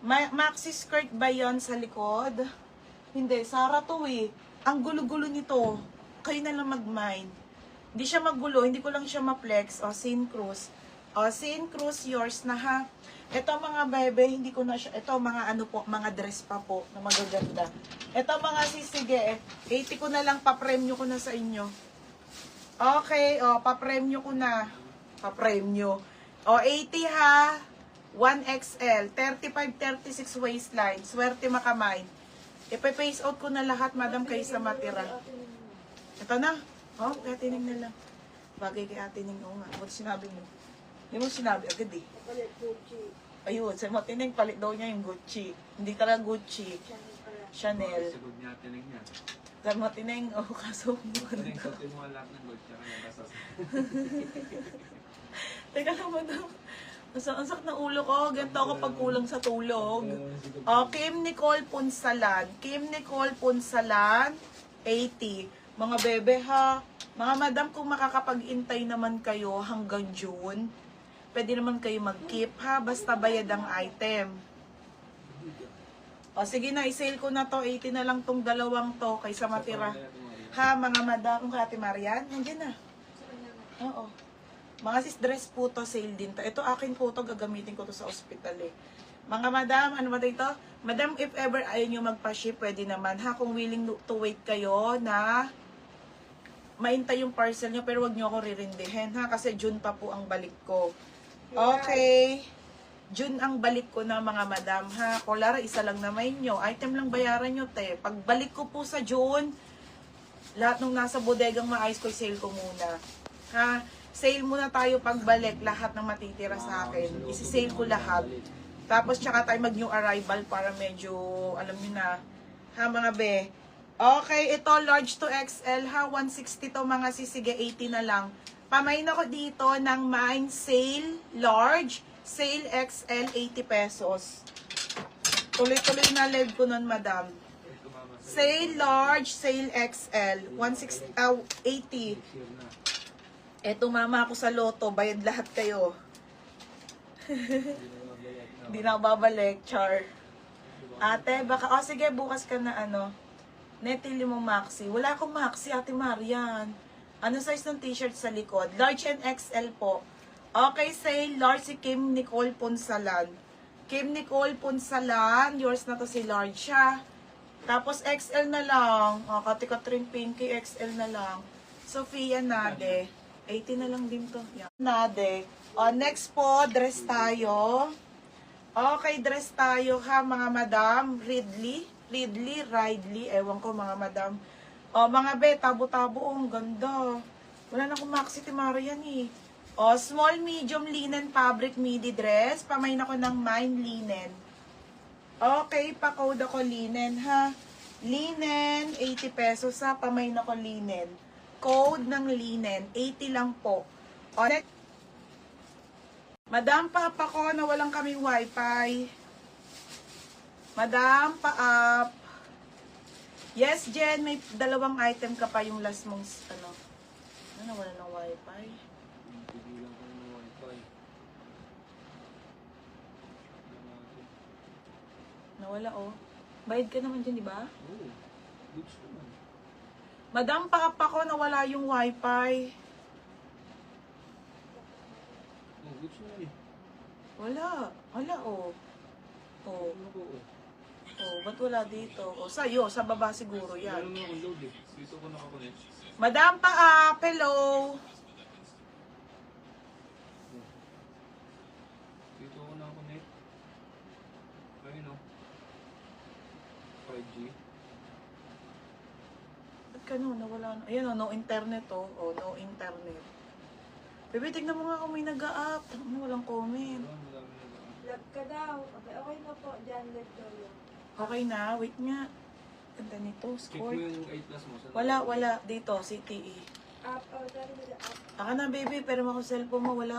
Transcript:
Maxi skirt ba yon sa likod? Hindi, Sara to eh. Ang gulo-gulo nito. Kayo na lang mag-mind. Hindi siya magulo, hindi ko lang siya ma-flex. O, Saint Cruz. O, Saint Cruz, yours na ha. Ito mga bebe, hindi ko na siya, ito mga ano po, mga dress pa po na magaganda. Ito mga sisige, 80 ko na lang, pa-premyo ko na sa inyo. Okay, o, pa-premyo ko na. Pa-premyo. O, 80 ha. 1XL, 35-36 waistline. Swerte makamay. Ipe-face out ko na lahat, madam, kaysa matira. Ito na. Oh, kaya tining na lang. Bagay kay ate Ning. Oo nga. Ba't sinabi mo? Hindi mo sinabi agad eh. Ayun, sa matining palit daw niya yung Gucci. Hindi talaga Gucci. Chanel. Sagot niya, tinig niya. Sa matining, oh, kaso mo. Tinig, sagot mo lahat ng Gucci. Kaya basas. Teka lang, madam. Ang sakit ng ulo ko. Ganito ako pag kulang sa tulog. Oh, Kim Nicole Punsalan. Kim Nicole Punsalan, 80. Mga bebe ha. Mga madam, kung makakapag-intay naman kayo hanggang June, pwede naman kayo mag-keep ha. Basta bayad ang item. O sige na, i-sale ko na to. 80 na lang tong dalawang to kaysa matira. Ha, mga madam. Kung Ate Marian, nandiyan na. Oo. Mga sis dress po to, sale din to. Ito akin po to, gagamitin ko to sa ospital eh. Mga madam, ano ba ito? Madam, if ever ayaw nyo magpa-ship, pwede naman ha. Kung willing to wait kayo na maintay yung parcel nyo, pero wag nyo ako ririndihin ha. Kasi June pa po ang balik ko. Okay. June ang balik ko na mga madam ha. Kulara, isa lang naman nyo. Item lang bayaran nyo te. Pagbalik ko po sa June, lahat ng nasa bodegang maayos ko, sale ko muna. Ha? Sale muna tayo pagbalik, lahat ng matitira sa akin. Isi-sale ko lahat. Tapos tsaka tayo mag new arrival para medyo, alam niyo na, ha mga be. Okay, ito large to XL ha, 160 to mga sisige, 80 na lang. Pamain ako dito ng mine sale large, sale XL, 80 pesos. Tuloy-tuloy na live ko nun, madam. Sale large, sale XL, 160, 80. Eto mama ako sa loto, bayad lahat kayo. Hindi na ako babalik, char. Ate, baka, oh sige, bukas ka na ano. Netili mo maxi. Wala akong maxi, Ate Marian. Ano size ng t-shirt sa likod? Large and XL po. Okay, say large si Kim Nicole Punsalan. Kim Nicole Punsalan, yours na to si large siya. Tapos XL na lang. O, Kati-Katrin Pinky, XL na lang. Sophia Nade. 80 na lang din to. Yeah. Nade. O, next po, dress tayo. Okay, dress tayo ha, mga madam. Ridley, ewan ko mga madam. O, mga be, tabo-tabo, ang ganda. Wala na akong maxi Marian eh. O, small, medium, linen, fabric, midi dress. Pamain ako ng mine linen. Okay, pa-code ako linen ha. Linen, 80 pesos ha. Pamain ako linen. Code ng linen, 80 lang po. O, next. Madam, papa ko na walang kaming wifi. Madam, pa-up. Yes, Jen, may dalawang item ka pa yung last mong, ano. Ano, wala ng wifi. Pigilan ko ng wifi. Nawala, oh. Bayad ka naman dyan, di ba? Oo. Goods naman. Madam, pa-up ako na wala yung wifi. Oh, goods naman eh. Wala. Wala, oh. Oh. Ano ko eh. Oh, ba't wala dito? Oh, sa'yo, sa baba siguro yan. Meron nga akong load eh. Dito ko nakakonect. Madam, pa-up. Hello. Dito ko nakakonect. Ayun o. 5G. Ba't ka no? Nawala na. Ayan, oh, no internet, oh. Oh, no internet. Bebe, tignan mo nga kung may nag-a-up. Walang comment. Madami na ba? Love ka daw. Okay na po. Diyan, let go yun. Okay na, wait nga. Ganda nito, Check mo score. yung 8 plus mo. Wala. Dito, CTE. Up, oh, dali nila up. Aka na, baby, pero ako cellphone mo, wala.